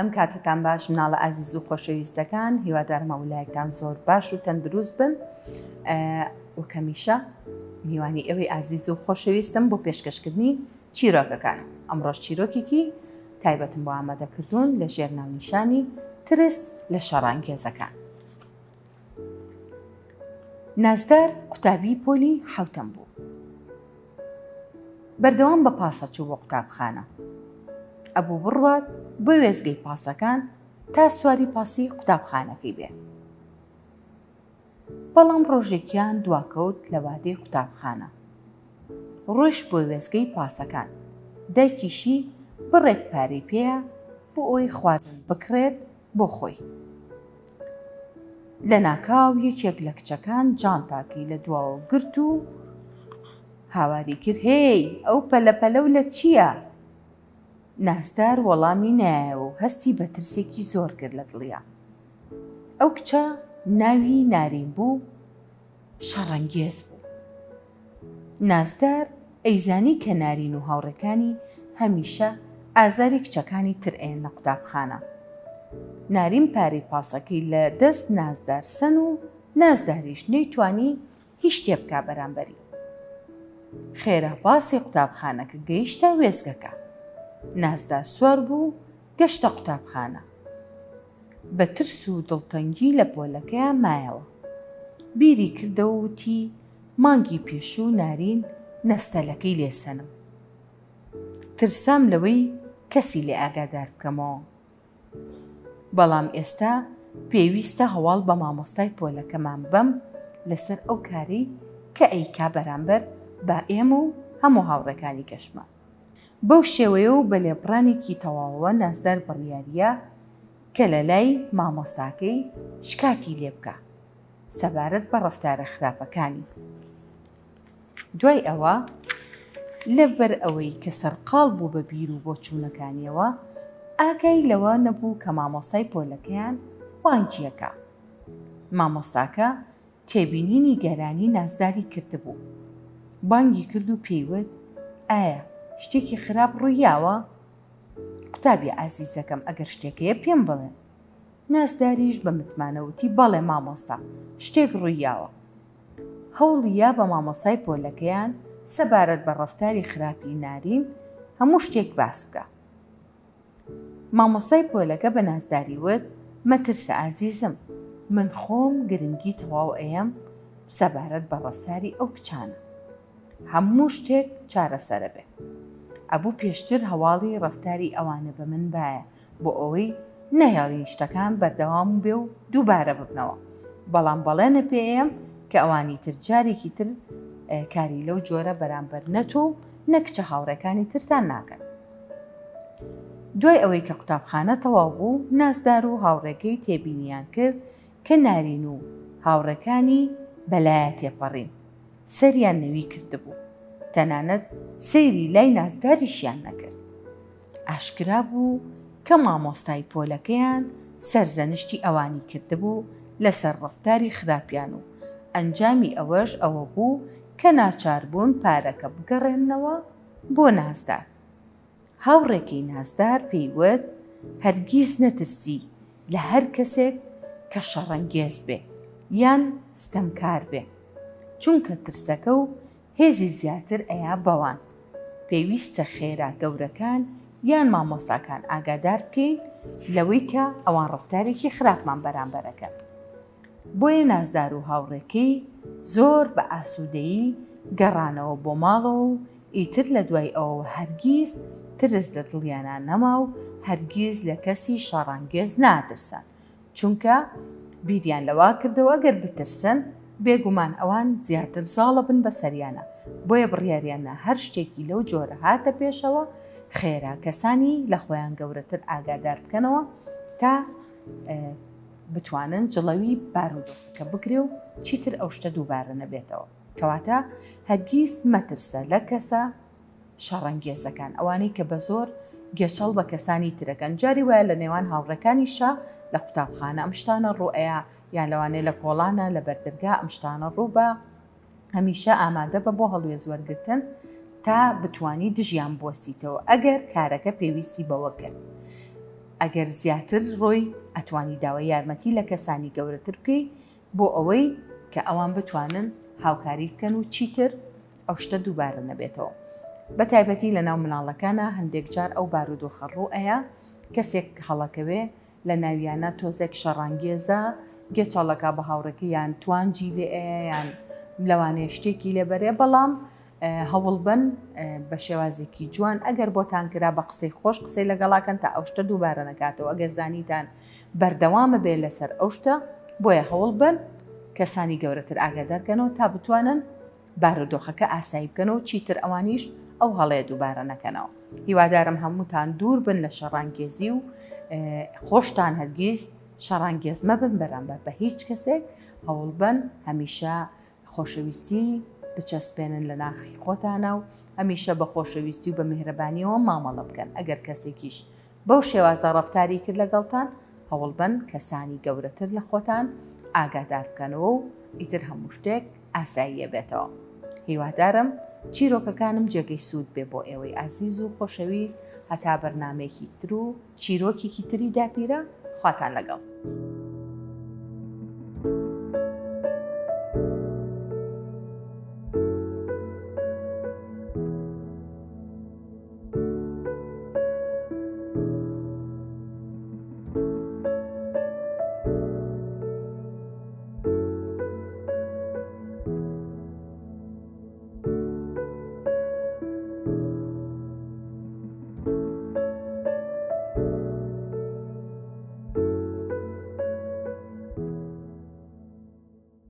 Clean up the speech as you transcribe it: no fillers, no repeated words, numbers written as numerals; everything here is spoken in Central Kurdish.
ئەم کاتتان باش مناڵە ئازیز و خۆشەویستەکان، هیوادارمە ویلایەکتان زۆر باش و تەندروست بن. وەکەمیشە میوانی ئەوەی ئازیز و خۆشەویستم بۆ پێشکەشکردنی چیرۆکەکانم. ئەمڕۆژ چیرۆکێکی تایبەتم بۆ ئامادەکردوون لە ژێر ناونیشانی ترس لە شەڕانگێزەکان. نازدار قوتابی پۆلی حەوتەم بوو. بەردەوام بە پاسە چوو بۆ قوتابخانە. ئەبوو بڕوات بۆ وێزگەی پاسەکان تا سواری پاسی قوتابخانەکەی بێ. بەڵام ڕۆژێکیان دواکەوت لە وادەی قوتابخانە. ڕۆیش بۆ وێزگەی پاسەکان. دایکیشی بڕێک پارەی پێیە بۆ ئەوی خواردن بکرێت بۆ خۆی. لە ناکاو یەکێک لە کچەکان جانتاکی لە دواوە گرت و هاواری کرد: هێی، ئەو پەلەپەلە لە چییە؟ نازدار وەڵامی نایەوە و هەستی بە ترسێکی زۆر کرد لە دڵیا. ئەو کچە ناوی نارین بوو، شەڕەنگێز بوو. نازدار ئەیزانی کە نارین و هاوڕێکانی هەمیشە ئازاری کچەکانی تر ئێن لە قوتابخانە. نارین پارەی پاسەکەی لە دەست نازدار سەن و نازداریش نەیتوانی هیچ شتێ بکا بەرامبەری. خێرا باسی قوتابخانەکە گەیشتە وێزگەکە. نازدار سوار بوو گەشتە قوتابخانە. بە ترس و دڵتەنگی لە پۆلەکەیان مایەوە. بیری کردەوە وتی: مانگی پێشوو نارین نەستەلەکەی لێسەنم. ترسام لەوەی کەسی لێ ئاگادار بکەمەوە. بەڵام ئێستا پێویستە هەواڵ بە مامۆستای پۆلەکەمان بەم لەسەر ئەو کارەی کە ئەیکا بەرامبەر با ئێمە و هەموو هاوڕێکانی کەشمە. بەو شێوەیە و بە لێبڕانێکی تەواوەوە نازدار بڕیاریە کە لە لای مامۆستاکەی شکاتی لێ بکە سەبارەت بە ڕەفتارە خراپەکانی. دوای ئەوە لەبەر ئەوەی کە سەرقاڵ بوو بە بیر و بۆ چوونەکانیەوە، ئاگای لەوە نەبوو کە مامۆستای پۆلەکەیان بانگیەکە. مامۆستاکە تێبینینی گەرانی نازداری کردبوو. بانگی کرد و پێیوت: ئایا شتێکی خراپ ڕوویاوە؟ قوتابی عەزیزەکەم، ئەگەر شتێکەیە پێم بڵێ. نازداریش بە متمانەوتی: بەڵێ مامۆستا، شتێک ڕوویاوە. هەوڵیا بە مامۆستای پۆلەکەیان سەبارەت بە ڕەفتاری خراپی نارین هەموو شتێک باس بکە. مامۆستای پۆلەکە بە نازداری وت: مەترسە ئازیزم، من خۆم گرنگی تەواو ئەیەم سەبارەت بە ڕەفتاری ئەو کچانە. هەموو شتێک چارەسەرە بێ. ئەبوو پێشتر هەواڵی ڕەفتاری ئەوانە بە من باە بۆ ئەوەی نەهێڵین شتەکان بەردەوام بێ و دووبارە ببنەوە. بەڵام بەڵێنە پێم کە ئەوانی تر جارێکی تر کاری لەو جۆرە بەرامبەر نەت و نەکچە هاوڕێکانی ترتان ناکەن. دوای ئەوەی کە قوتابخانە تەواو بوو، نازدار و هاوڕێکەی تێبینیان کرد کە نارین و هاوڕێکانی بەلایە تێپەڕین. سەریان نەوی کردبوو. تەنانەت سەیری لای نازداریشیان نەکرد. ئاشکرا بوو کە مامۆستای پۆلەکەیان سەرزەنشتی ئەوانی کردبوو لەسەر ڕەفتاری خراپیان و ئەنجامی ئەوەش ئەوە بوو کە ناچار بوون پارەکە بگەڕێنەوە بۆ نازدار. هاوڕێکی نازدار پێیوت: هەرگیز نەترسی لە هەر کەسێک کە شەڕەنگێز بێ یان ستەمکار بێ، چونکە ترسەکە و هێزی زیاتر ئەیا بەوان. پێویستە خێرا گەورەکان یان مامۆساکان ئاگادار بکەین لەوەی کە ئەوان ڕەفتارێکی خراپمان بەرامبەرەکەن. بۆیە نازدار و هاوڕێکەی زۆر بە ئاسوودەیی گەڕانەوە بۆ ماڵەوە و ئیتر لە دوای ئەوە هەرگیز ترس لە دڵیانە نەما و هەرگیز لە کەسی شەڕانگێز ناترسن، چونکە بیریان لەوا کردەوە ئەگەر بترسن بێگومان ئەوان زیاتر زاڵە بن بە سەریانە. بۆیە بڕیاریانە هەر شتێکی لەو جۆرە هاتە پێشەوە خێرا کەسانی لە خۆیان گەورەتر ئاگادار بکەنەوە تا بتوانن جڵەوی بارودۆخەکە بگرێ و چیتر ئەو شتە دووبارە نەبێتەوە. کەواتە هەرگیز مەترسە لە کەسە شەڕەنگێزەکان، ئەوانەی کە بە زۆر گێچەڵ بە کەسانی ترەکەن. جاری وایە لە نێوان هاوڕەکانیشە لە قوتابخانە ئەم شتانە ڕوئەیە، یان لەوانەیە لە کۆڵانە لە بەردەرگا ئەم شتانە ڕوو بە. هەمیشە ئامادە بە بۆ هەڵوێز وەرگرتن تا بتوانی دژیان بوەستیتەوە ئەگەر کارەکە پێویستی بەوە کرد. ئەگەر زیاتر ڕۆی ئەتوانی داوای یارمەتی لە کەسانی گەورەتر بکەی بۆ ئەوەی کە ئەوان بتوانن هاوکاری بکەن و چیتر ئەو شتە دووبارە نەبێتەوە. بە تایبەتی لە ناو مناڵەکانە هەندێک جار ئەو بارودۆخە ڕوئەیە کەسێک هەڵەکەوێ لە ناویانە تۆزێک شەڕانگێزە گێچەڵەکە بە هاوڕێکی یان توانجی لێ یان لەوانەیە شتێکی لێبەرێ، بەڵام هەوڵ بن بە شێوازێکی جوان ئەگەر بۆتان کرا بە قسەی خۆش قسەی لەگەڵاکەن تا ئەو شتە دووبارە نەکاتەوە. ئەگەر زانیتان بەردەوامە بێ لەسەر ئەو شتە بۆیە هەوڵ بن کەسانی گەورەتر ئاگادارکەنەوە تا بتوانن بارودۆخەکە ئاسایی بکەنەوە چیتر ئەوانیش ئەو هەڵەیە دووبارە نەکەنەوە. هیوادارم هەمووتان دوور بن لە شەڕانگێزی و خۆشتان هەرگیز شەڕانگێز مەبن بەرامبەر بە هیچ کەسێک. هەوڵ بن هەمیشە خۆشەویستی بچەسپێنن لە ناخی خۆتانە و هەمیشە بە خۆشەویستی و بە میهرەبانیەوە مامەڵە بکەن. ئەگەر کەسێکیش بەو شێوازە ڕەفتاری کرد لەگەڵتان هەوڵ بن کەسانی گەورەتر لە خۆتان ئاگادار بکەنەوە و ئیتر هەموو شتێک ئاساییە بێتەوە. هیوادارم چیرۆکەکانم جێگەی سوود بێ بۆ ئێوەی ئازیز و خۆشەویست. هەتا بەرنامەیەکی تر و چیرۆکێکی تری داپیرە خواتان لەگەڵ.